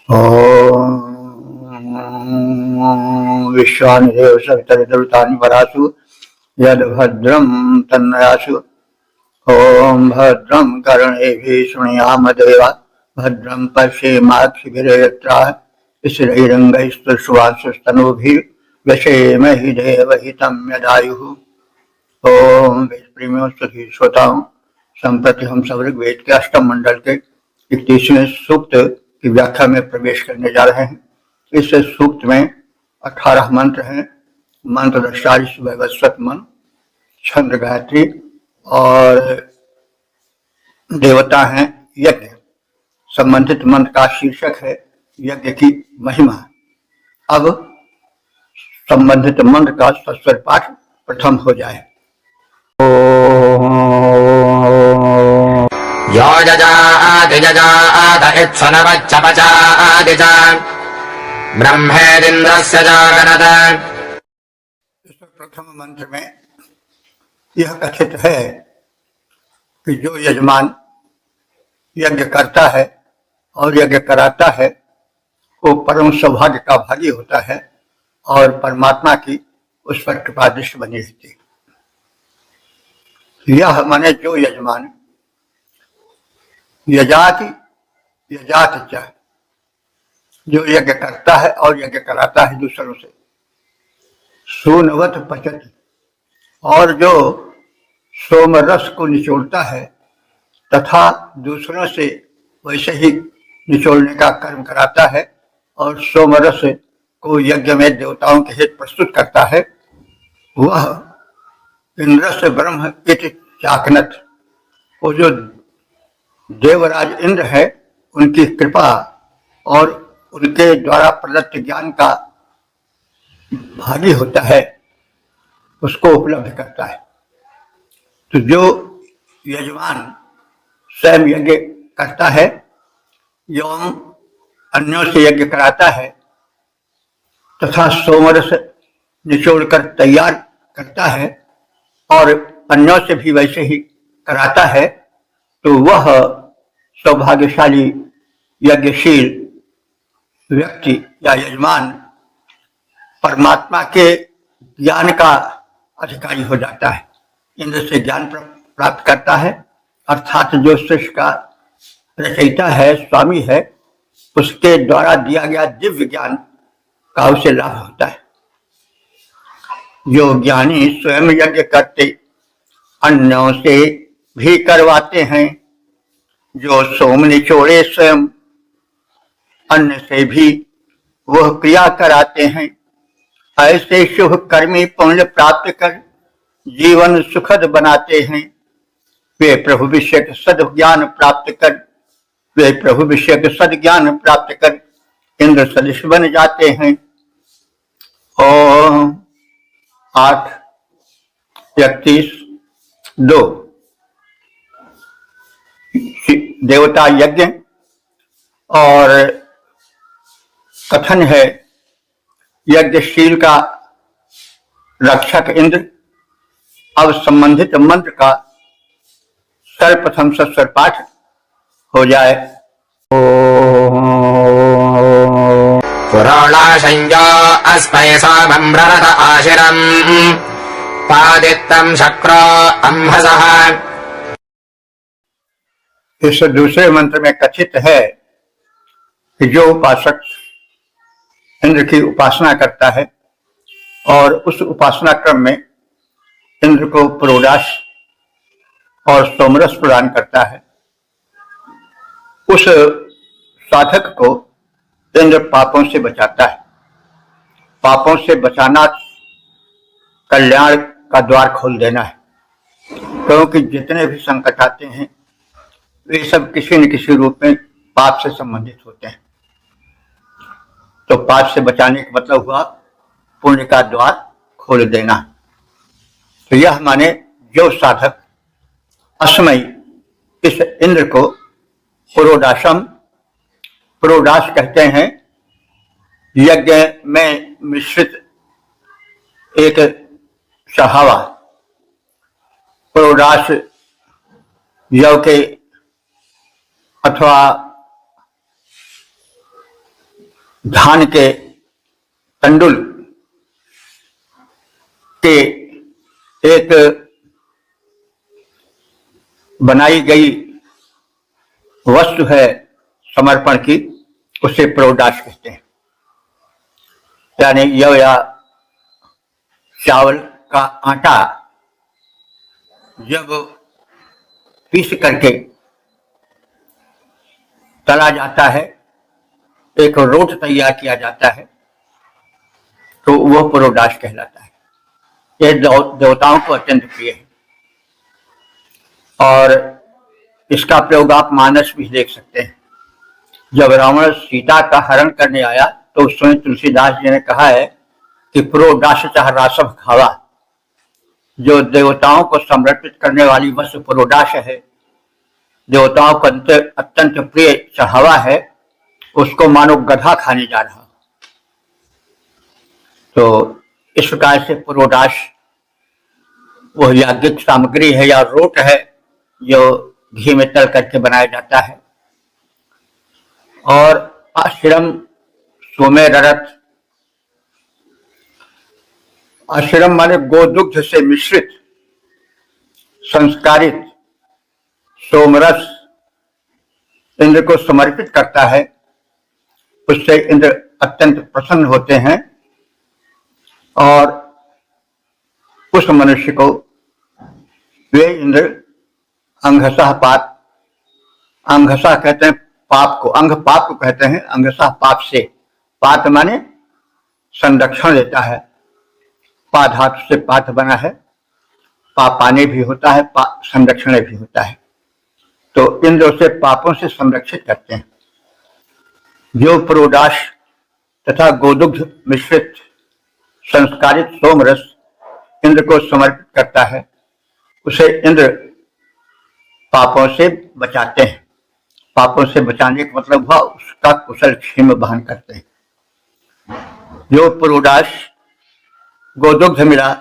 ॐ विश्वानिदेव सवितरितरुतानि वरासु यद्भद्रं तन्नयासु। ॐ भद्रं कर्णेभिः शृणुयाम देवा भद्रं पश्येमाक्षिभिर्यत्राः स्थिरैरङ्गैस्तुष्टुवांसस्तनूभिः व्यशेमहि देवहितं यदायुः। ओम प्रेमियों सभी श्रोताओं, संप्रति हम सब ऋग्वेद के अष्टम मंडल के 31वें सूक्त की व्याख्या में प्रवेश करने जा रहे हैं। इस सूक्त में 18 मंत्र हैं। मंत्र 40 वैवस्वत मंत्र, छंद गायत्री और देवता हैं यज्ञ। संबंधित मंत्र का शीर्षक है यज्ञ की महिमा। अब संबंधित मंत्र का सस्वर पाठ प्रथम हो जाए। यो यजाति इत्सनवच्चपचाति च ब्रह्मेदिन्द्रस्य जागरत। इस प्रथम मंत्र में यह कथित है कि जो यजमान यज्ञ करता है और यज्ञ कराता है वो परम सौभाग्य का भागी होता है और परमात्मा की उस पर कृपा दृष्टि बनी रहती है। यह माने जो यजमान यजाति यजात च, जो यज्ञ करता है और यज्ञ कराता है दूसरों से, सोनवत पचति, और जो सोमरस को निचोड़ता है तथा दूसरों से वैसे ही निचोड़ने का कर्म कराता है और सोमरस को यज्ञ में देवताओं के हित प्रस्तुत करता है, वह इंद्र से ब्रह्म इति चाकनत, वो जो देवराज इंद्र है उनकी कृपा और उनके द्वारा प्रदत्त ज्ञान का भागी होता है, उसको उपलब्ध करता है। तो जो यजमान स्वयं यज्ञ करता है एवं अन्यों से यज्ञ कराता है तथा सोमरस निचोड़कर तैयार करता है और अन्यों से भी वैसे ही कराता है, तो वह सौभाग्यशाली यज्ञशील व्यक्ति या यजमान परमात्मा के ज्ञान का अधिकारी हो जाता है। इंद्र से ज्ञान प्राप्त करता है, अर्थात जो सृष्टि का रचयिता है, स्वामी है, उसके द्वारा दिया गया दिव्य ज्ञान का उसे लाभ होता है। जो ज्ञानी स्वयं यज्ञ करते अन्यों से भी करवाते हैं, जो सोम निचोड़े स्वयं अन्य से भी वह क्रिया कराते हैं, ऐसे शुभ कर्मी पुण्य प्राप्त कर जीवन सुखद बनाते हैं। वे प्रभु विषय सद ज्ञान प्राप्त कर इंद्र सदृश बन जाते हैं। ओम 8:31-2 देवता यज्ञ और कथन है यज्ञशील का रक्षक इंद्र। अब संबंधित मंत्र का सर्वप्रथम सस्वर पाठ हो जाए। पुराणाशंयो अस्मै सोमम्ररत आशिरम् पादित्तं शक्रो अंहसः। इस दूसरे मंत्र में कथित है कि जो उपासक इंद्र की उपासना करता है और उस उपासना क्रम में इंद्र को पुरोडाश और सोमरस प्रदान करता है, उस साधक को इंद्र पापों से बचाता है। पापों से बचाना कल्याण का द्वार खोल देना है, क्योंकि जितने भी संकट आते हैं वे सब किसी न किसी रूप में पाप से संबंधित होते हैं। तो पाप से बचाने का मतलब हुआ पुण्य का द्वार खोल देना। तो यह माने जो साधक अस्मै इस इंद्र को पुरोडाशम, पुरोडाश कहते हैं यज्ञ में मिश्रित एक चढ़ावा। पुरोडाश यव के अथवा धान के तंडुल के एक बनाई गई वस्तु है समर्पण की, उसे प्रोडाश कहते हैं। यानी यह या चावल का आटा जब पीस करके तला जाता है, एक रोट तैयार किया जाता है, तो वह प्रोडाश कहलाता है। यह देवताओं को अत्यंत प्रिय है और इसका प्रयोग आप मानस भी देख सकते हैं। जब रावण सीता का हरण करने आया तो उस समय तुलसीदास जी ने कहा है कि प्रोडाश चाह रासव खावा, जो देवताओं को समर्पित करने वाली वस्तु प्रोडाश है, देवताओं को अत्यंत प्रिय चढ़ावा है, उसको मानो गधा खाने जा रहा। तो इस प्रकार से प्रोडाश वह याज्ञिक सामग्री है या रोट है जो घी में तल करके बनाया जाता है। और आश्रम सोमे ररत, आश्रम माने गोदुग्ध से मिश्रित संस्कारित सोमरस इंद्र को समर्पित करता है, उससे इंद्र अत्यंत प्रसन्न होते हैं और उस मनुष्य को वे इंद्र अंघसः पाप, अंघसा कहते हैं पाप को, अंग पाप को कहते हैं, अंघसः पाप से, पात माने संरक्षण देता है, पा धातु से पाठ बना है, पापाने भी होता है, संरक्षण भी होता है। तो इंद्र उसे पापों से संरक्षित करते हैं। जो प्रोडाश तथा गोदुग्ध मिश्रित संस्कारित सोमरस इंद्र को समर्पित करता है, उसे इंद्र पापों से बचाते हैं। पापों से बचाने का मतलब हुआ उसका कुशल क्षेम वहन करते हैं। जो प्रोडाश गोदुग्ध मिला,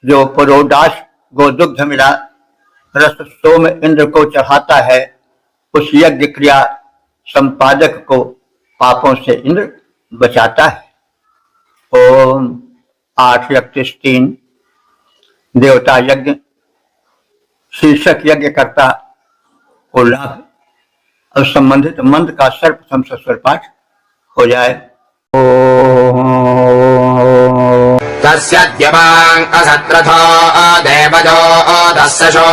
जो प्रोडाश गोदुग्ध मिला रस सोम इंद्र को चढ़ाता है, उस यज्ञ क्रिया संपादक को पापों से इंद्र बचाता है। ओम 8:31 देवता यज्ञ शीर्षक यज्ञ करता को लाभ। अब संबंधित मंत्र का सर्वप्रथम सस्वर पाठ हो जाए। तस्य द्यवां असत्रथो देवजो दस्सशो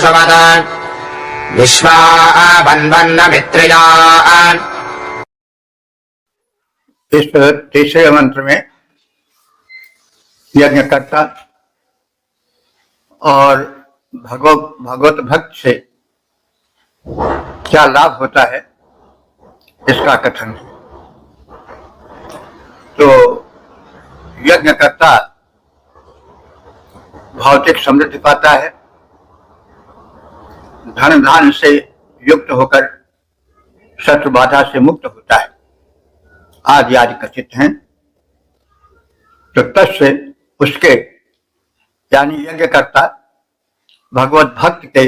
शमदान् विश्वा वन्वन्न मित्रियान्। इस तीसरे मंत्र में यज्ञ करता और भगवत भक्त से क्या लाभ होता है इसका कथन है। तो यज्ञ करता भौतिक समृद्धि पाता है, धन धान से युक्त होकर शत्रु बाधा से मुक्त होता है, आदि आदि कथित हैं। तो तस्य उसके यानी यज्ञ करता भगवत भक्त के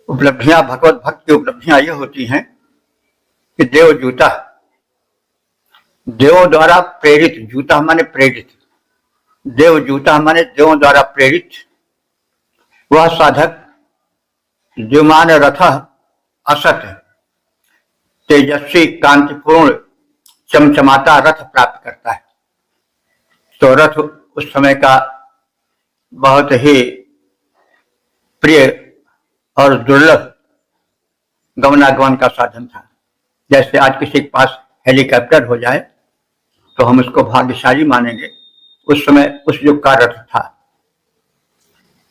उपलब्धियां, भगवत भक्त की उपलब्धियां ये होती हैं कि देव जूता, देवों द्वारा प्रेरित, जूता माने प्रेरित, देव जूता माने देवों द्वारा प्रेरित वह साधक द्युमान रथ असत तेजस्वी कांतिपूर्ण चमचमाता रथ प्राप्त करता है। तो रथ उस समय का बहुत ही प्रिय और दुर्लभ गमनागमन का साधन था। जैसे आज किसी के पास हेलीकॉप्टर हो जाए तो हम उसको भाग्यशाली मानेंगे, उस समय उस युग का रथ था।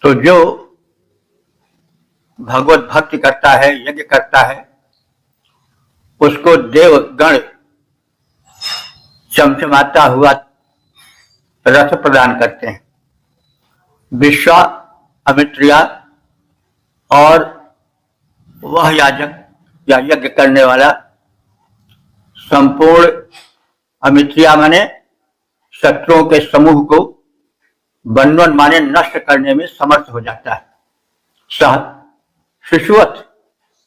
तो जो भगवत भक्ति करता है, यज्ञ करता है, उसको देव गण चमचमाता हुआ रथ प्रदान करते हैं। विश्वा अमित्रिया और वह याजक या यज्ञ करने वाला संपूर्ण अमित्रिया माने शत्रुओं के समूह को बनवन माने नष्ट करने में समर्थ हो जाता है। सह शिशुवत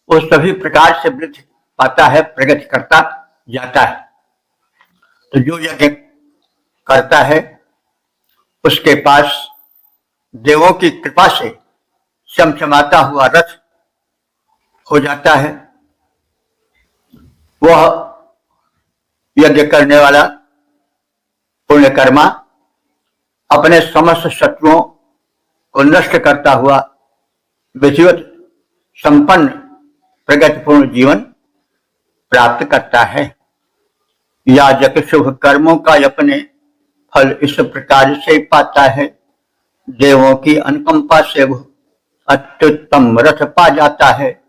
वो सभी प्रकार से वृद्धि पाता है, प्रगति करता जाता है। तो जो यज्ञ करता है उसके पास देवों की कृपा से चमचमाता हुआ रथ हो जाता है। वह यज्ञ करने वाला पुण्यकर्मा अपने समस्त शत्रुओं को नष्ट करता हुआ विधिवत संपन्न प्रगतिपूर्ण जीवन प्राप्त करता है। याजक शुभ कर्मों का अपने फल इस प्रकार से पाता है। देवों की अनुकंपा से वह अत्युत्तम रथ पा जाता है।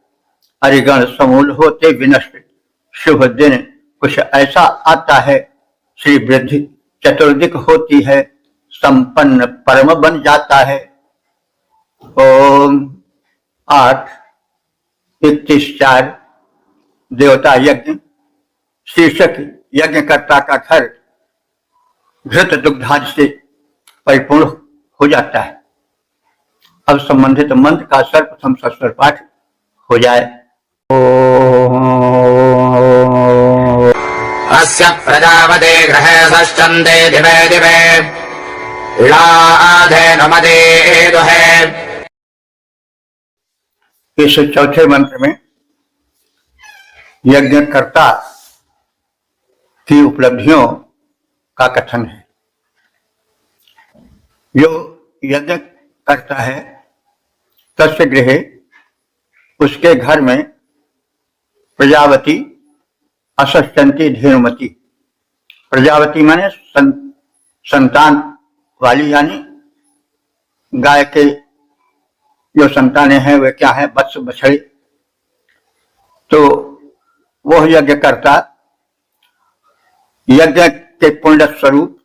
अरिगण समूल होते विनष्ट शुभ दिन कुछ ऐसा आता है। श्री वृद्धि चतुर्दिक होती है, संपन्न परम बन जाता है। ओम 8:31-4 देवता यज्ञ शीर्षक यज्ञकर्ता का घर घृत दुग्धादि से परिपूर्ण हो जाता है। अब संबंधित मंत्र का सर्वप्रथम सस्वर पाठ हो जाए। अस्य प्रजापते गृहे षष्ठन्ते दिवे दिवे इळाधेनुमदे दुहे। इस चौथे मंत्र में यज्ञकर्ता की उपलब्धियों का कथन है। जो यज्ञ करता है तस्य गृहे उसके घर में प्रजावती अषष्ठन्ति धेनुमति। प्रजावती माने संतान वाली, यानी गाय के जो संतानें हैं वे क्या है, वत्स बछड़े। तो वह यज्ञ करता यज्ञ के पुण्य स्वरूप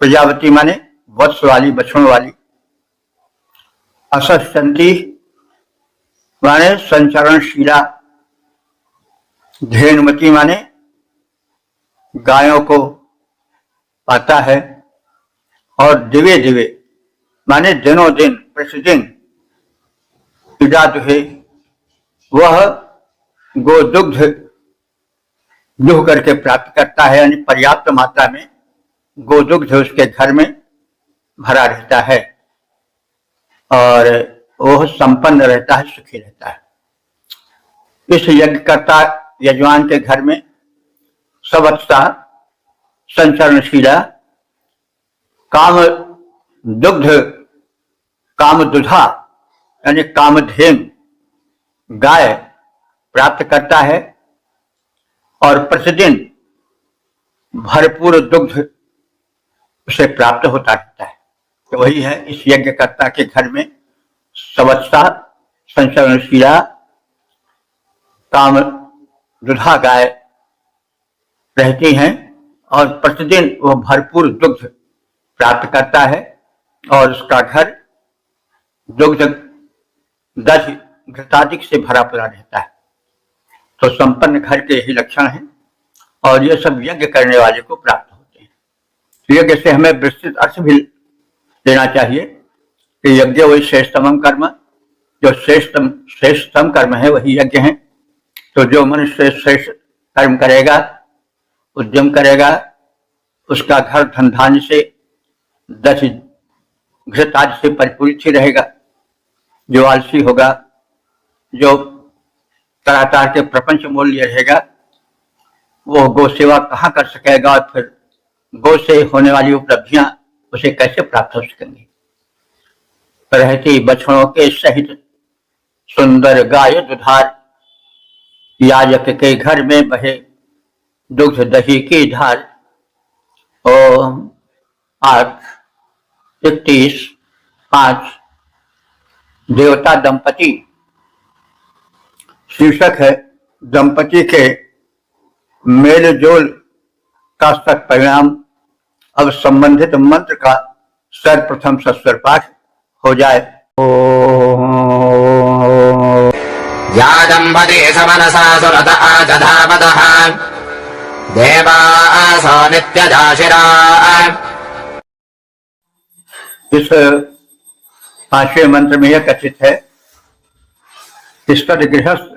प्रजावती माने वत्स वाली, बछड़ों वाली। अषष्ठन्ति माने संचरणशीला। धेनुमति माने गायों को पाता है। और दिवे दिवे माने दिनों दिन प्रतिदिन इड़ा दुहे, वह गोदुग्ध दुह करके प्राप्त करता है, यानी पर्याप्त मात्रा में गोदुग्ध उसके घर में भरा रहता है और वह संपन्न रहता है, सुखी रहता है। इस यज्ञकर्ता यजमान के घर में सवत्सा संचरणशीला काम दुग्ध काम दुधा यानी कामधेन गाय प्राप्त करता है और प्रतिदिन भरपूर दुग्ध उसे प्राप्त होता रहता है। तो वही है इस यज्ञकर्ता के घर में सवत्सा संचरणशीला काम दुधा गाय रहती हैं और प्रतिदिन वह भरपूर दुग्ध प्राप्त करता है और उसका घर दुग्ध दधि घृतादिक से भरा पड़ा रहता है। तो संपन्न घर के यही लक्षण हैं और ये सब यज्ञ करने वाले को प्राप्त होते हैं। यज्ञ से हमें विस्तृत अर्थ भी लेना चाहिए कि यज्ञ वही श्रेष्ठतम कर्म, जो श्रेष्ठतम कर्म है वही यज्ञ है। तो जो मनुष्य श्रेष्ठ कर्म करेगा, उद्यम करेगा, उसका घर धन धान्य से दधि घृत आदि से परिपूरित ही रहेगा। जो आलसी होगा, जो तरातार के प्रपंच मूल्य रहेगा, वो गौ सेवा कहाँ कर सकेगा और फिर गौ से होने वाली उपलब्धियां उसे कैसे प्राप्त हो सकेंगी। रहती बछड़ों के सहित सुंदर गाय दुधार, याजक के घर में बहे दुग्ध दही की धार। ओम 8:31-5 देवता दंपति शीर्षक है। दंपति के मेल जोल का सत्परिणाम। अब संबंधित मंत्र का सर्वप्रथम सस्वर पाठ हो जाए। या दंपती समनसा सुरत आजधावतः देवासो नित्यजाशिरा। इस 5वें मंत्र में यह कथित है कि सद गृहस्थ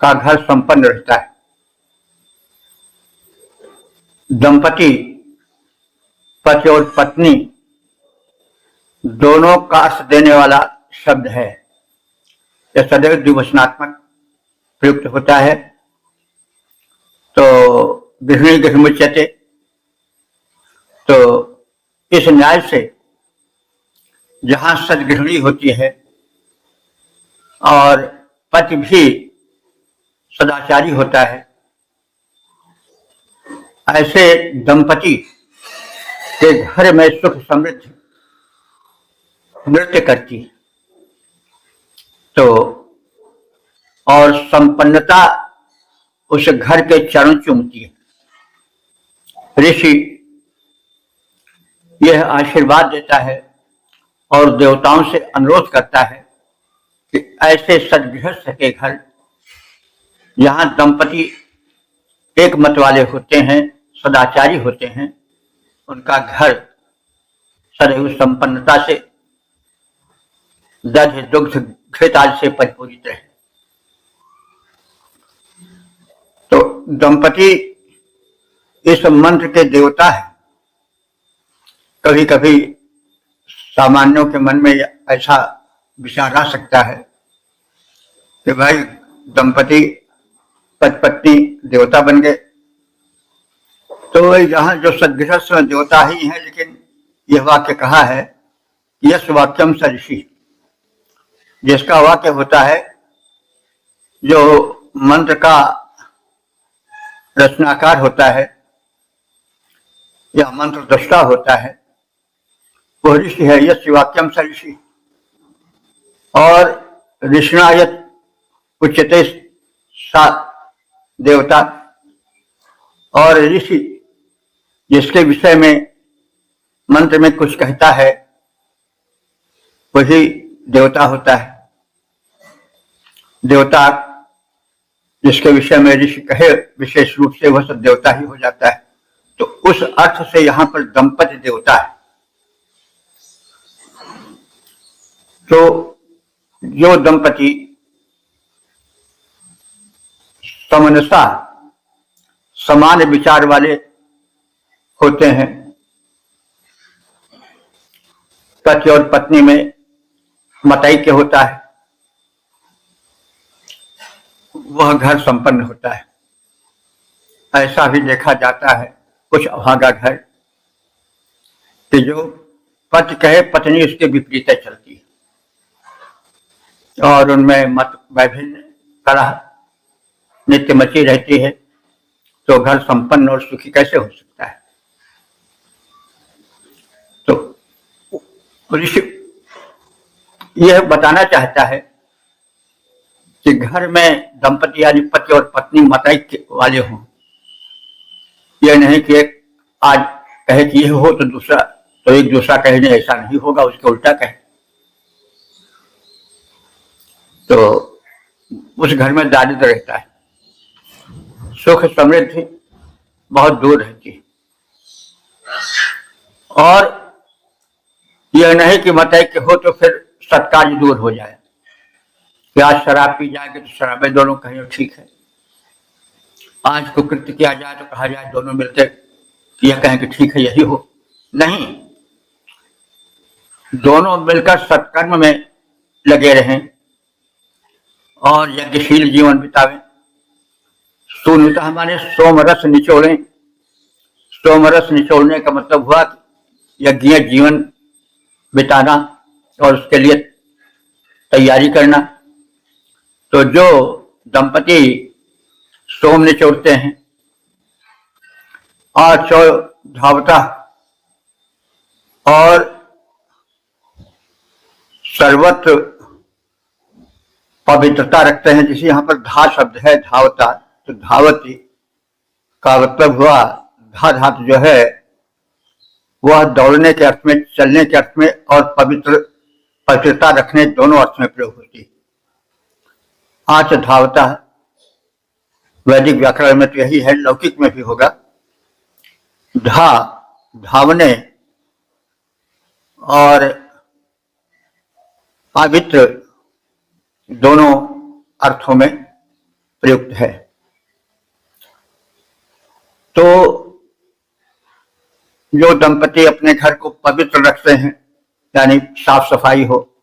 का घर संपन्न रहता है। दंपति, पति और पत्नी दोनों का अर्थ देने वाला शब्द है। यह सदैव द्विवचनात्मक प्रयुक्त होता है। तो गृहिणी गृहमुच्यते, तो इस न्याय से जहां सदगृहिणी होती है और पति भी सदाचारी होता है, ऐसे दंपति के घर में सुख समृद्धि नृत्य करती है। तो और संपन्नता उस घर के चरण चूमती है। ऋषि यह आशीर्वाद देता है और देवताओं से अनुरोध करता है कि ऐसे सदगृहस्थ के घर, यहाँ दंपति एक मत वाले होते हैं, सदाचारी होते हैं, उनका घर सदैव संपन्नता से, दध दुग्ध घृत आदि से परिपूरित रहे। तो दंपति इस मंत्र के देवता है। कभी कभी सामान्यों के मन में ऐसा विचार आ सकता है कि भाई दंपति पति पत्नी देवता बन गए, तो यहाँ जो सदगृहस्थ देवता ही है। लेकिन यह वाक्य कहा है, यस वाक्यम स ऋषि, जिसका वाक्य होता है, जो मंत्र का रचनाकार होता है या मंत्र दृष्टा होता है, वह ऋषि है। यस वाक्यम स ऋषि। और ऋषणायत उच्यते सा देवता, और ऋषि जिसके विषय में मंत्र में कुछ कहता है वही देवता होता है। देवता जिसके विषय में ऋषि कहे विशेष रूप से, वह सब देवता ही हो जाता है। तो उस अर्थ से यहाँ पर दंपति देवता है। तो जो दंपति समनसा समान विचार वाले होते हैं, पति और पत्नी में मतैक्य होता है, वह घर संपन्न होता है। ऐसा भी देखा जाता है कुछ अभागा घर कि जो पति कहे पत्नी उसके विपरीत चलती है, और उनमें मत वैभिन्न कलह नित्य मची रहती है। तो घर संपन्न और सुखी कैसे हो सकता है? तो ऋषि यह बताना चाहता है कि घर में दंपति यानी पति और पत्नी मतैक्य वाले हों। यह नहीं कि एक आज कहे कि यह हो तो दूसरा, तो एक दूसरा कहे नहीं ऐसा नहीं होगा, उसके उल्टा कहे, तो उस घर में दारिद्र्य रहता है, सुख समृद्धि बहुत दूर रहती है। और यह नहीं कि मतैक्य हो तो फिर सत्कार्य दूर हो जाए कि आज शराब पी जाएंगे तो शराबें दोनों कहें ठीक है, आज को कृत्य किया जाए तो कहा जाए दोनों मिलते यह कहें कि ठीक है यही हो। नहीं, दोनों मिलकर सत्कर्म में लगे रहें और यज्ञशील जीवन बितावें। सूनुता माने सोमरस निचोड़ें। सोमरस निचोड़ने का मतलब हुआ यज्ञीय जीवन बिताना और उसके लिए तैयारी करना। तो जो दंपति सोम निचोड़ते हैं और चौ धावता और सर्वत्र पवित्रता रखते हैं, जिसे यहाँ पर धा शब्द है, धावता, तो धावती का मतलब हुआ धा धातु जो है वह दौड़ने के अर्थ में, चलने के अर्थ में और पवित्रता रखने दोनों अर्थ में प्रयोग होती है। आच धावता वैदिक व्याकरण में तो यही है, लौकिक में भी होगा। धा धावने और पवित्र दोनों अर्थों में प्रयुक्त है। तो जो दंपति अपने घर को पवित्र रखते हैं, यानी साफ सफाई हो,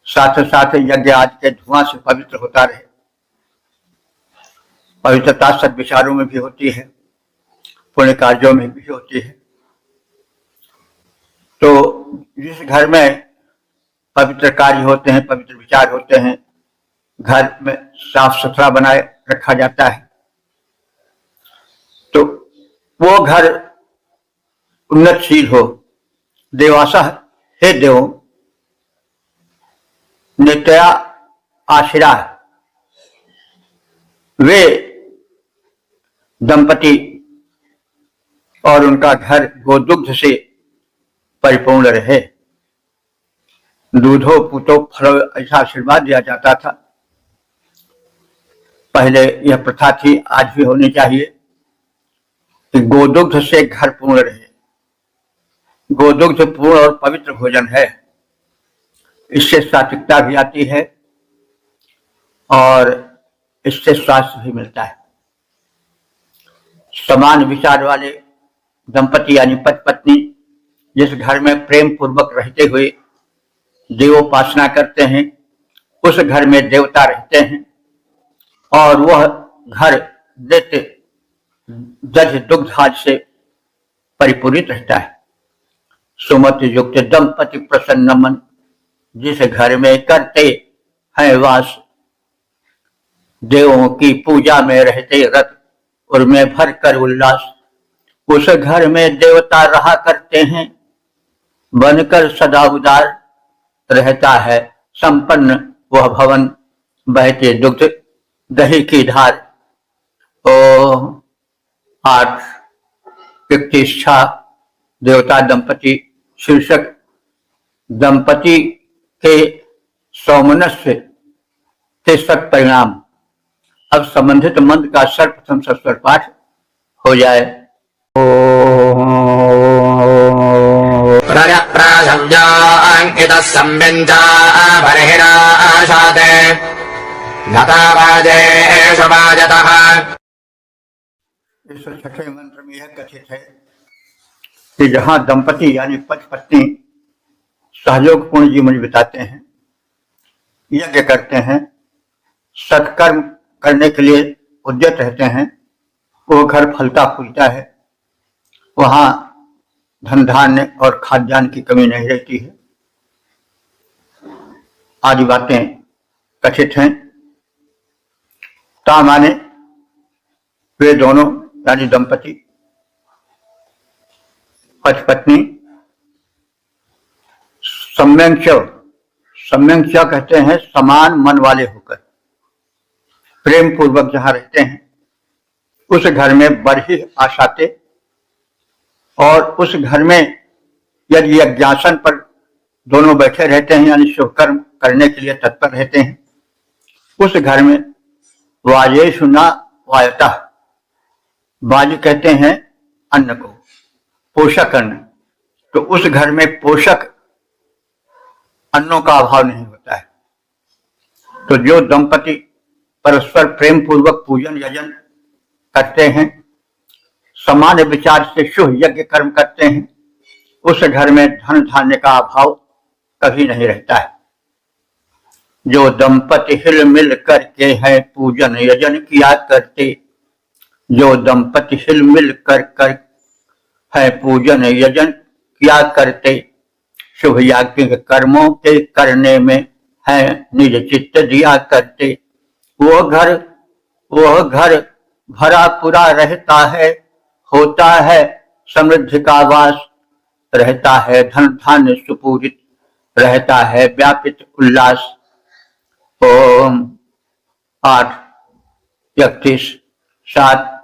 साथ साथ यज्ञ आदि के धुआं से पवित्र होता रहे। पवित्रता सद्विचारों में भी होती है, पुण्य कार्यों में भी होती है। तो जिस घर में पवित्र कार्य होते हैं, पवित्र विचार होते हैं, घर में साफ सुथरा बनाए रखा जाता है, तो वो घर उन्नतशील हो। देवासा हे देवो नित्या आशिरा, वे दंपति और उनका घर गोदुग्ध से परिपूर्ण रहे। दूधो पुतो फलो, ऐसा आशीर्वाद दिया जाता था। पहले यह प्रथा थी, आज भी होनी चाहिए कि गोदुग्ध से घर पूर्ण रहे। गोदुग्ध पूर्ण और पवित्र भोजन है, इससे सात्विकता भी आती है और इससे स्वास्थ्य भी मिलता है। समान विचार वाले दंपति यानी पति पत्नी जिस घर में प्रेम पूर्वक रहते हुए देवोपासना करते हैं, उस घर में देवता रहते हैं और वह घर नित्य दध दुग्ध आदि से परिपूरित रहता है। सुमति युक्त दंपति प्रसन्न मन, जिस घर में करते हैं वास, देवों की पूजा में रहते रत उनमें भर कर उल्लास। उस घर में देवता रहा करते हैं, बनकर सदा उदार रहता है संपन्न वह भवन, बहते दुग्ध दही की धार। ओ 8:31 देवता दंपति शीर्षक दंपति के सौमनस्य के सत्परिणाम। अब संबंधित मंत्र का सर्वप्रथम सस्वर पाठ हो जाए। इस छठे मंत्र में यह कथित है कि जहां दंपति यानी पति पत्नी सहयोगपूर्ण जीवन बिताते हैं, यज्ञ करते हैं, सत्कर्म करने के लिए उद्यत रहते हैं, वो घर फलता फूलता है। वहां धन धान्य और खाद्यान्न की कमी नहीं रहती है। आदि बातें कथित हैं। ता माने वे दोनों यानी दंपति पति पत्नी सम्यंच कहते हैं समान मन वाले होकर प्रेम पूर्वक जहां रहते हैं, उस घर में बड़ी आशाते और उस घर में यदि यज्ञासन पर दोनों बैठे रहते हैं यानी शुभ कर्म करने के लिए तत्पर रहते हैं, उस घर में वाजेषु न वायता, वाज कहते हैं अन्न को, पोषक अन्न, तो उस घर में पोषक अन्नों का अभाव नहीं होता है। तो जो दंपति परस्पर प्रेम पूर्वक पूजन यजन करते हैं, समान विचार से शुभ यज्ञ कर्म करते हैं, उस घर में धन धान्य का अभाव कभी नहीं रहता है। जो दंपति हिल मिल करके है पूजन यजन किया करते, जो दंपति हिल मिल कर है पूजन यजन किया करते, शुभ याज्ञिक कर्मों के करने में है निज चित्त दिया करते। वह घर भरा पूरा रहता है, होता है समृद्धि का वास, रहता है धन धान्य सुपूरित, रहता है व्यापित उल्लास। ओम 8:31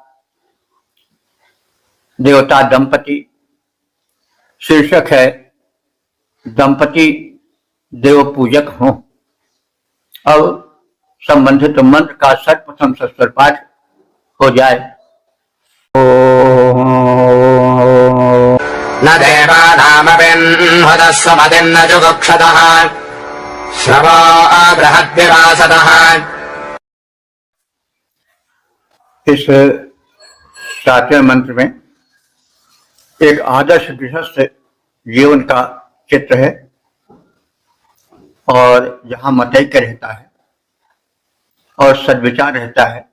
देवता दंपति शीर्षक है दंपति देव पूजक हों। अब संबंधित मंत्र का सर्वप्रथम सस्वर पाठ हो जाए। न देवानामपिन्हुतस्वमतिर्न जुगुक्षतः श्रवो बृहद्विवासतः। इस 7वें मंत्र में एक आदर्श गृहस्थ जीवन का चित्र है। और जहाँ मतैक्य रहता है और सद्विचार रहता है,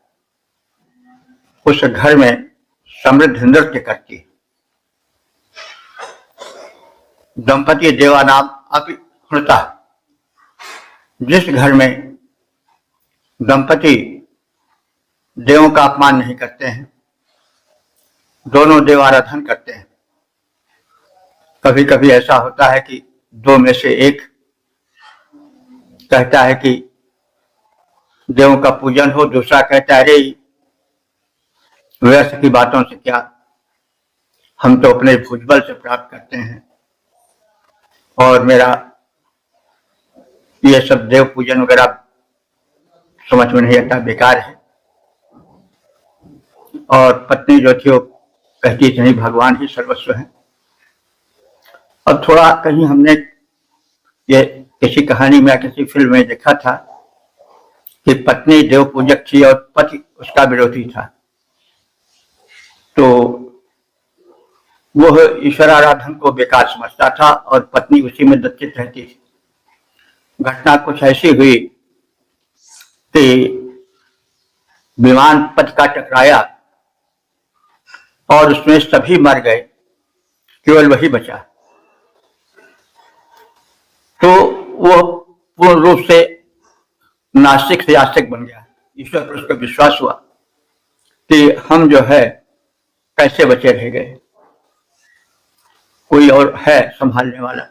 उस घर में समृद्धि नृत्य करती है। दंपति देवानाम अपि हृता। जिस घर में दंपति देवों का अपमान नहीं करते हैं, दोनों देव आराधन करते हैं। कभी कभी ऐसा होता है कि दो में से एक कहता है कि देवों का पूजन हो, दूसरा कहता है अरे व्यर्थ की बातों से क्या, हम तो अपने भुजबल से प्राप्त करते हैं और मेरा ये सब देव पूजन वगैरह समझ में नहीं आता, बेकार है। और पत्नी जो थी वो कहती थी नहीं, भगवान ही सर्वस्व है। अब थोड़ा कहीं हमने ये किसी कहानी में या किसी फिल्म में देखा था कि पत्नी देव पूजक थी और पति उसका विरोधी था, तो वह ईश्वर आराधन को बेकार समझता था और पत्नी उसी में दत्तित रहती थी। घटना कुछ ऐसी हुई कि विमान पथ का टकराया और उसमें सभी मर गए, केवल वही बचा। तो वो पूर्ण रूप से नास्तिक से आस्तिक बन गया। ईश्वर पर उसका विश्वास हुआ कि हम जो है कैसे बचे रह गए, कोई और है संभालने वाला।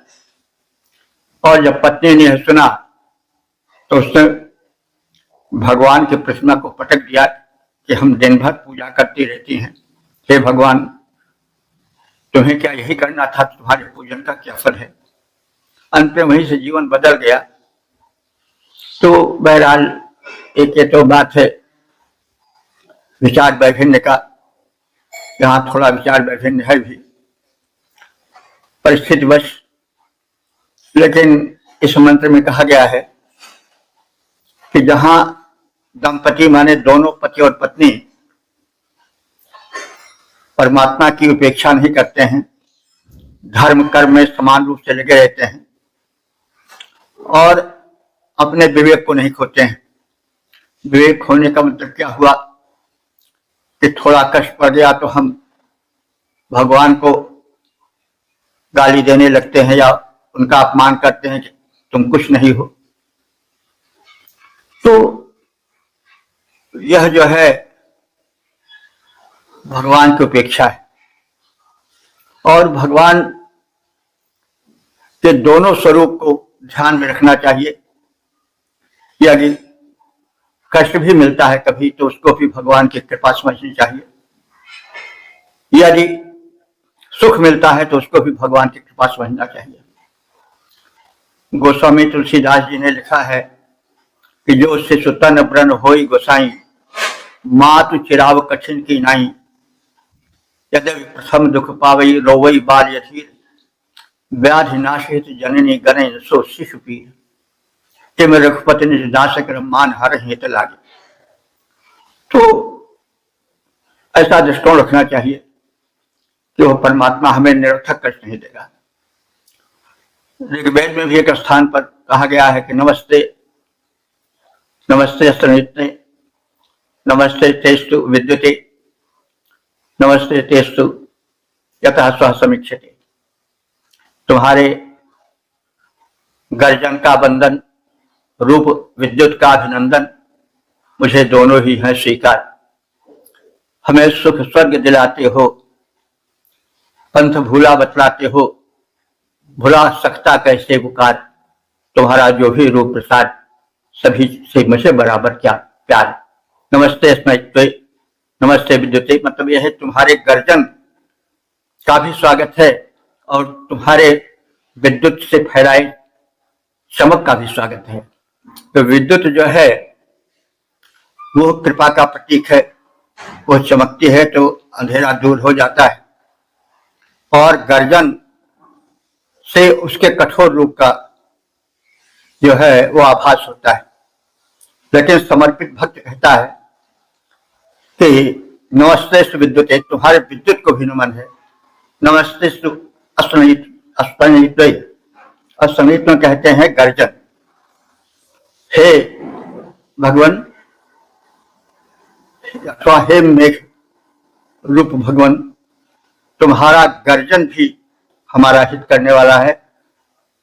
और जब पत्नी ने सुना तो उसने भगवान की प्रतिमा को पटक दिया कि हम दिन भर पूजा करती रहती हैं, हे भगवान तुम्हें क्या यही करना था, तुम्हारे पूजन का क्या फल है। अंत में वहीं से जीवन बदल गया। तो बहरहाल एक ये तो बात है विचार वैभिन्न का, यहाँ थोड़ा विचार वैभिन्न है भी परिस्थितिवश। लेकिन इस मंत्र में कहा गया है कि जहां दंपति माने दोनों पति और पत्नी परमात्मा की उपेक्षा नहीं करते हैं, धर्म कर्म में समान रूप से लगे रहते हैं और अपने विवेक को नहीं खोते हैं। विवेक खोने का मतलब क्या हुआ कि थोड़ा कष्ट पड़ गया तो हम भगवान को गाली देने लगते हैं या उनका अपमान करते हैं कि तुम कुछ नहीं हो। तो यह जो है भगवान की उपेक्षा है। और भगवान के दोनों स्वरूप को ध्यान में रखना चाहिए। यदि कष्ट भी मिलता है कभी तो उसको भी भगवान की कृपा समझनी चाहिए। यदि सुख मिलता है तो उसको भी भगवान की कृपा समझना चाहिए। गोस्वामी तुलसीदास जी ने लिखा है कि जो शिशु तन व्रण होई गोसाई, मातु चिराव कठिन की नाई, यदि प्रथम दुख पावई रोवई बाल यथीर, व्याधि नाशित जननी गणे सो शिशु पीर, तिम रघुपति निज दासक मान हर हेत लागे। तो ऐसा दृष्टिकोण रखना चाहिए कि वह परमात्मा हमें निरर्थक कष्ट नहीं देगा। ऋग्वेद में भी एक स्थान पर कहा गया है कि नमस्ते नमस्ते स्त्रिते नमस्ते तेस्तु विद्युते नमस्ते तेस्तु यतः स्वः समीक्षते। तुम्हारे गर्जन का बंधन, रूप विद्युत का अभिनंदन, मुझे दोनों ही हैं स्वीकार। हमें सुख स्वर्ग दिलाते हो, पंथ भूला बतलाते हो, भुला सकता कैसे पुकार, तुम्हारा जो भी रूप प्रसाद, सभी से मुझे बराबर क्या प्यार। नमस्ते स्मृत्वे नमस्ते विद्युते, मतलब यह है तुम्हारे गर्जन का भी स्वागत है और तुम्हारे विद्युत से फैलाए चमक का भी स्वागत है। तो विद्युत जो है वो कृपा का प्रतीक है, वो चमकती है तो अंधेरा दूर हो जाता है और गर्जन से उसके कठोर रूप का जो है वो आभास होता है। लेकिन समर्पित भक्त कहता है कि नमस्ते विद्युत, तुम्हारे विद्युत को भी नमन है नमस्तेस्तु अस्तनित्वय। अस्तनित्व कहते हैं गर्जन। हे भगवान अथवा हे मेघ रूप भगवान, तुम्हारा गर्जन भी हमारा हित करने वाला है,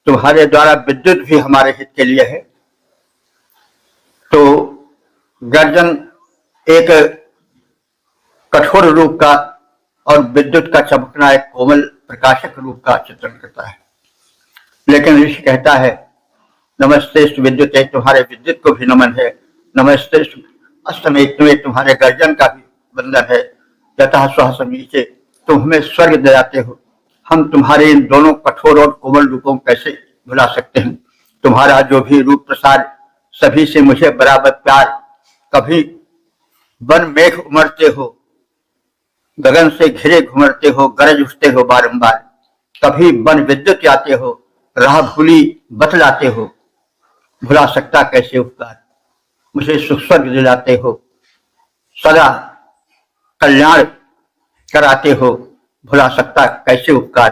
तुम्हारे द्वारा विद्युत भी हमारे हित के लिए है। तो गर्जन एक कठोर रूप का और विद्युत का चमकना एक कोमल प्रकाशक रूप का चित्रण करता है। लेकिन ऋषि कहता है नमस्ते विद्युत, तुम्हारे विद्युत को भी नमन है। नमस्ते अस्तमेत, तुम्हारे गर्जन का भी बंधन है। यतः स्व समीचे, तुम हमें स्वर्ग दिलाते हो, हम तुम्हारे इन दोनों कठोर और कोमल रूपों को कैसे भुला सकते हैं। तुम्हारा जो भी रूप प्रसाद, सभी से मुझे बराबर प्यार। कभी वन मेघ उमड़ते हो, गगन से घिरे घुमरते हो, गरज उठते हो बारंबार। कभी वन विद्युत आते हो, राह भूली बतलाते हो, भुला सकता कैसे उपकार। मुझे सुख स्वर्ग दिलाते हो, सदा कल्याण कराते हो, भुला सकता कैसे उपकार।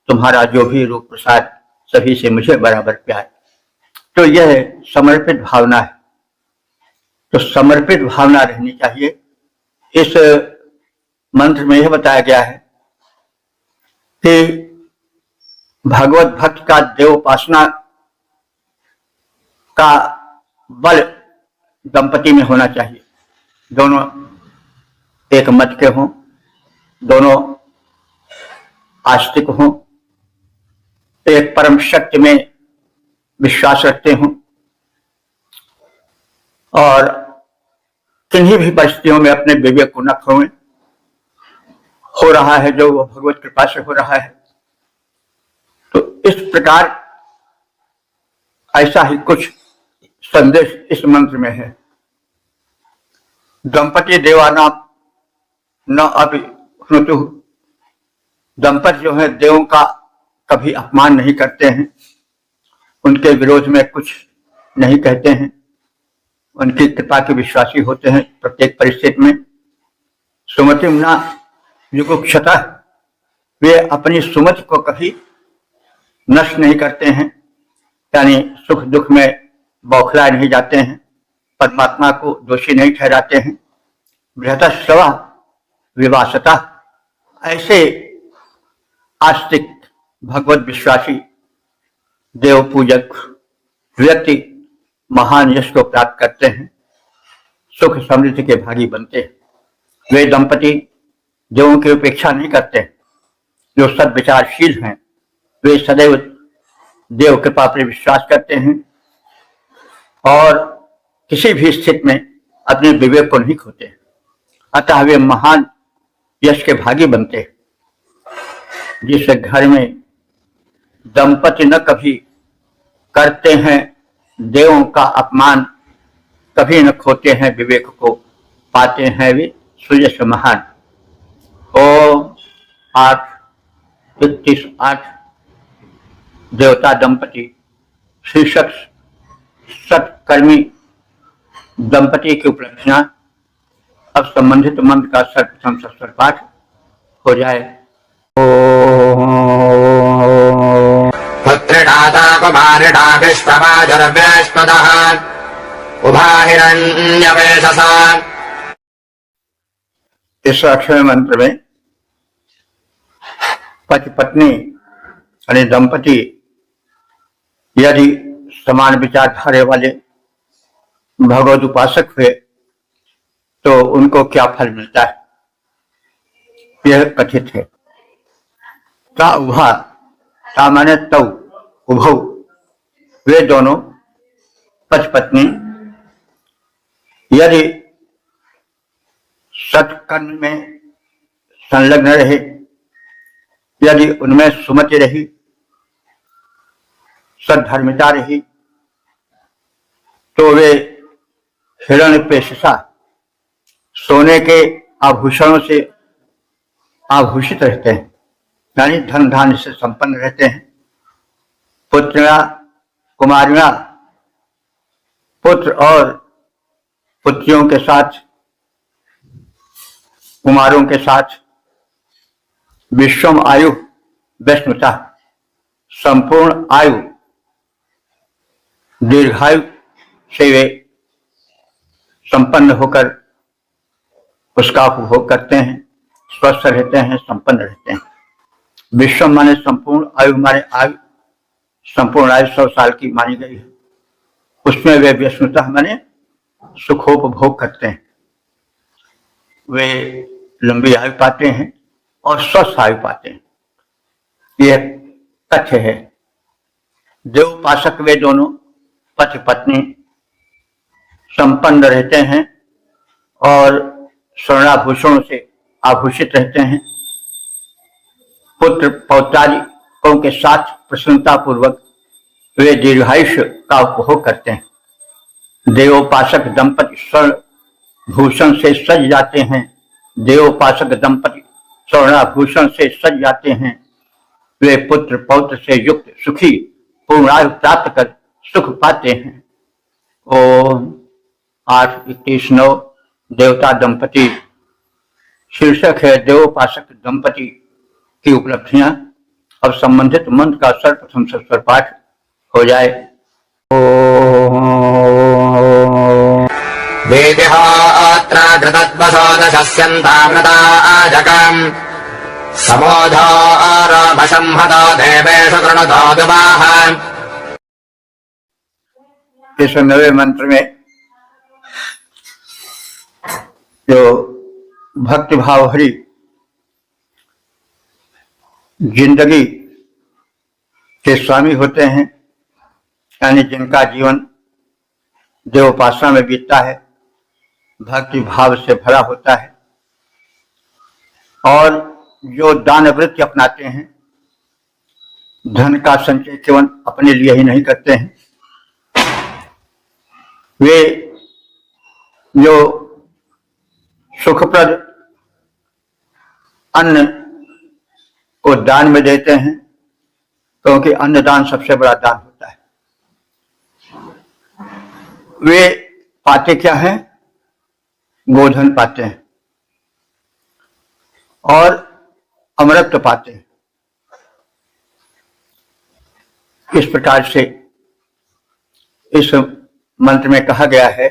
तुम्हारा जो भी रूप प्रसाद, सभी से मुझे बराबर प्यार। तो यह समर्पित भावना है। तो समर्पित भावना रहनी चाहिए। इस मंत्र में यह बताया गया है कि भगवत भक्त का देवोपासना का बल दंपति में होना चाहिए। दोनों एक मत के हों, दोनों आस्तिक हों, एक परम शक्ति में विश्वास रखते हों, और किन्हीं भी परिस्थितियों में अपने विवेक को न खोएं। हो रहा है जो वो भगवत कृपा से हो रहा है। तो इस प्रकार ऐसा ही कुछ संदेश इस मंत्र में है। दंपति देवानां न अभिनुतु, दंपति जो है देवों का कभी अपमान नहीं करते हैं, उनके विरोध में कुछ नहीं कहते हैं, उनकी कृपा के विश्वासी होते हैं प्रत्येक परिस्थिति में। सुमतिम न युगुक्षतः, वे अपनी सुमति को कभी नष्ट नहीं करते हैं, यानी सुख दुख में बौखलाए नहीं जाते हैं, परमात्मा को दोषी नहीं ठहराते हैं। बृहतस्व विवासता, ऐसे आस्तिक भगवत विश्वासी देव पूजक व्यक्ति महान यश को प्राप्त करते हैं, सुख समृद्धि के भागी बनते हैं। वे दंपति देवों की उपेक्षा नहीं करते, जो सद्विचारशील हैं, वे सदैव देव कृपा पर विश्वास करते हैं और किसी भी स्थिति में अपने विवेक को नहीं खोते। अतः वे महान यश के भागी बनते हैं। जिस घर में दंपति न कभी करते हैं देवों का अपमान, कभी न खोते हैं विवेक को, पाते हैं वे सुयश महान। ओम 8:31 देवता दंपति शीर्षक सत्कर्मी दंपति की उपलक्षणा। अब संबंधित मंत्र का सर्वप्रथम सस्वर पाठ हो जाए। पुत्रिडाता कुमारिडा विश्ववाजुर्व्यश्वदः उभाहिरण्यवेशसा। इस अक्षय मंत्र में पति पत्नी यानी दंपति यदि समान विचारधारे वाले भगवत उपासक हुए तो उनको क्या फल मिलता है, यह कथित है। ता उभा, ता माने तौ, उभौ, वे दोनों पति पत्नी यदि सत्कर्म में संलग्न रहे, यदि उनमें सुमति रही, सद्धर्मिता रही, तो वे हिरण्यपेशसा सोने के आभूषणों से आभूषित रहते हैं, यानी धन धान्य से संपन्न रहते हैं। पुत्रिया कुमारियां पुत्र और पुत्रियों के साथ, कुमारों के साथ विश्वम आयु वैष्णुता, संपूर्ण आयु दीर्घायु से वे संपन्न होकर उसका उपभोग करते हैं, स्वस्थ रहते हैं, संपन्न रहते हैं। विश्व माने संपूर्ण आयु, माने आयु, संपूर्ण आयु 100 साल की मानी गई है। उसमें वे व्यसनता माने सुखोपभोग करते हैं, वे लंबी आयु पाते हैं और स्वस्थ आयु पाते हैं। यह तथ्य है। देवोपासक वे दोनों पति पत्नी संपन्न रहते हैं और स्वर्णाभूषणों से आभूषित रहते हैं। पुत्र पौत्रादिकों के साथ प्रसन्नता पूर्वक वे दीर्घायुष्य का उपभोग करते हैं। देवोपासक दंपति स्वर्ण भूषण से सज जाते हैं। देवोपासक दंपति स्वर्णाभूषण से सज जाते हैं। वे पुत्र पौत्र से युक्त सुखी पूर्ण आयु प्राप्त कर सुख पाते हैं। ओम 8:21-9 देवता दंपति शीर्षक है देवोपासक दंपति की उपलब्धियां। अब संबंधित मंत्र का सर्वप्रथम स्वर पाठ हो जाए। इस नवे मंत्र में जो भक्ति भाव भरी जिंदगी के स्वामी होते हैं, यानी जिनका जीवन देवोपासना में बीतता है, भक्ति भाव से भरा होता है और जो दान वृत्ति अपनाते हैं, धन का संचय केवल अपने लिए ही नहीं करते हैं, वे जो सुखप्रद अन्न को दान में देते हैं, क्योंकि अन्नदान सबसे बड़ा दान होता है। वे पाते क्या हैं? गोधन पाते हैं और अमृत पाते हैं। इस प्रकार से इस मंत्र में कहा गया है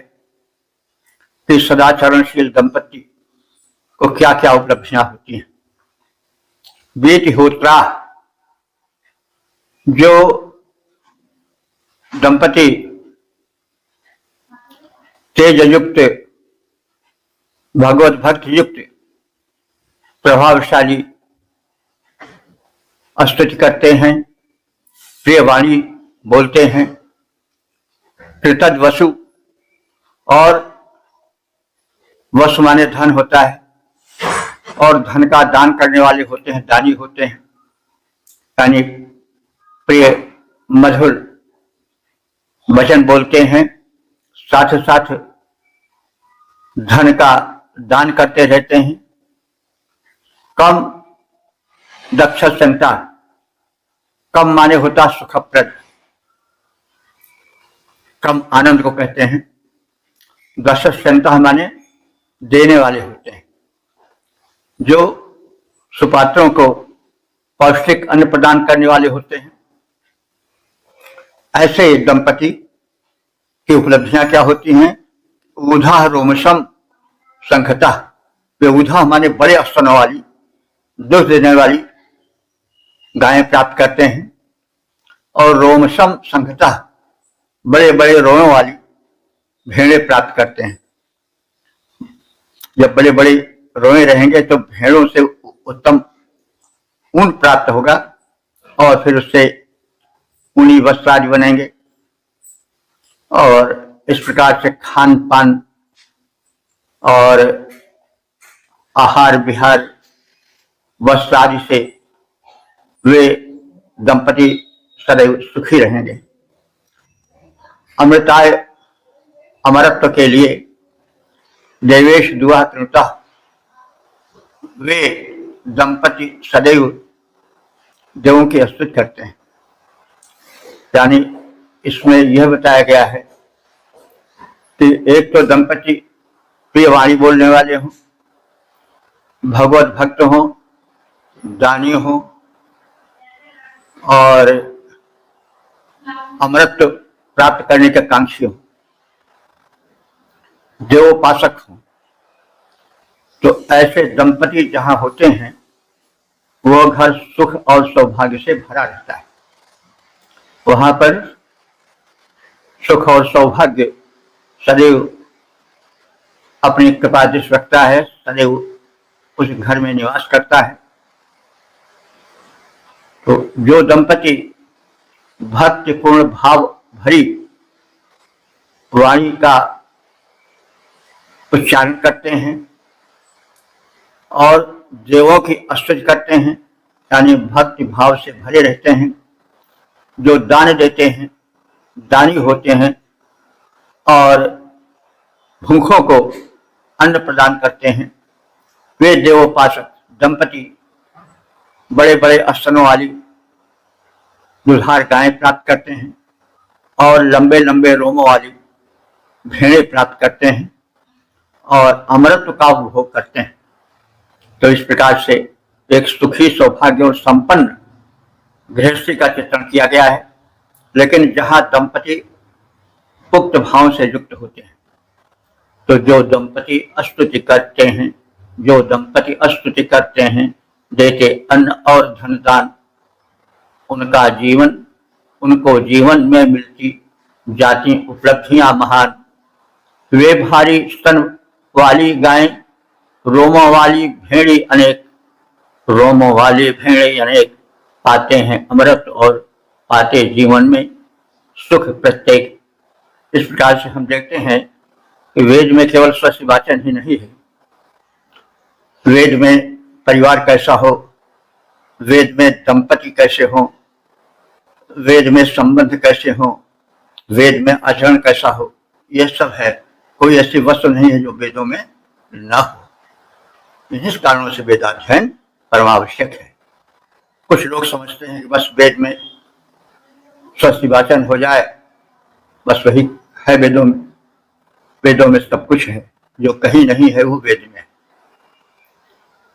कि सदाचरणशील दंपति को क्या क्या उपलब्धियां होती हैं। वीतिहोत्रा, जो दंपति तेज युक्त, भगवत भक्त युक्त, प्रभावशाली स्तुति करते हैं, प्रिय वाणी बोलते हैं, कृतज्ञ वसु, और वसु माने धन होता है और धन का दान करने वाले होते हैं, दानी होते हैं, यानी प्रिय मधुर वचन बोलते हैं, साथ साथ धन का दान करते रहते हैं। कम दक्षता, कम माने होता सुखप्रद, कम आनंद को कहते हैं। दक्षता माने देने वाले होते हैं, जो सुपात्रों को पौष्टिक अन्न प्रदान करने वाले होते हैं। ऐसे दंपति की उपलब्धियां क्या होती हैं? ऊधा रोमशम संखता, वे ऊधा माने बड़े स्तनों वाली, दूध देने वाली गायें प्राप्त करते हैं, और रोमशम संखता, बड़े बड़े रोयों वाली भेड़ें प्राप्त करते हैं। जब बड़े बड़े रोए रहेंगे तो भेड़ों से उत्तम ऊन प्राप्त होगा और फिर उससे ऊनी वस्त्र आदि बनेंगे। और इस प्रकार से खान पान और आहार विहार वस्त्र आदि से वे दंपति सदैव सुखी रहेंगे। अमृताय अमरत्व के लिए देवेश दुआ कृता, वे दंपति सदैव देवों की स्तुति करते हैं। यानी इसमें यह बताया गया है कि एक तो दंपति प्रिय वाणी बोलने वाले हों, भगवत भक्त हों, दानी हो और अमृत प्राप्त करने के कांक्षी हो, देवोपासक हो, तो ऐसे दंपति जहां होते हैं वो घर सुख और सौभाग्य से भरा रहता है। वहां पर सुख और सौभाग्य सदैव अपनी कृपा दृष्टि रखता है, सदैव उस घर में निवास करता है। तो जो दंपति भक्तिपूर्ण भाव भरी वाणी का उच्चारण करते हैं और देवों की स्तुति करते हैं, यानी भक्ति भाव से भरे रहते हैं, जो दान देते हैं, दानी होते हैं और भूखों को अन्न प्रदान करते हैं, वे देवोपासक दंपति बड़े बड़े स्तनों वाली दुधार गायें प्राप्त करते हैं और लंबे लंबे रोमों वाली भेड़ें प्राप्त करते हैं और अमृत का उपभोग करते हैं। तो इस प्रकार से एक सुखी सौभाग्य और संपन्न गृहस्थी का चित्रण किया गया है। लेकिन जहां दंपति उक्त भाव से युक्त होते हैं, तो जो दंपति स्तुति करते हैं, जो दंपति स्तुति करते हैं, देते अन्न और धन दान, उनको जीवन में मिलती जाती उपलब्धियां महान। वे भारी स्तन वाली गायें, रोमों वाली भेड़ी अनेक, रोमों वाली भेड़े अनेक पाते हैं अमृत और पाते जीवन में सुख प्रत्येक। इस प्रकार से हम देखते हैं कि वेद में केवल स्वस्य वाचन ही नहीं है, वेद में परिवार कैसा हो, वेद में दंपति कैसे हो, वेद में संबंध कैसे हो, वेद में आचरण कैसा हो, यह सब है। कोई ऐसी वस्तु नहीं है जो वेदों में न हो। इस कारणों से वेदाध्ययन परमावश्यक है। कुछ लोग समझते हैं कि बस वेद में स्वस्य वाचन हो जाए, बस वही है वेदों में सब कुछ है, जो कहीं नहीं है वो वेद में है।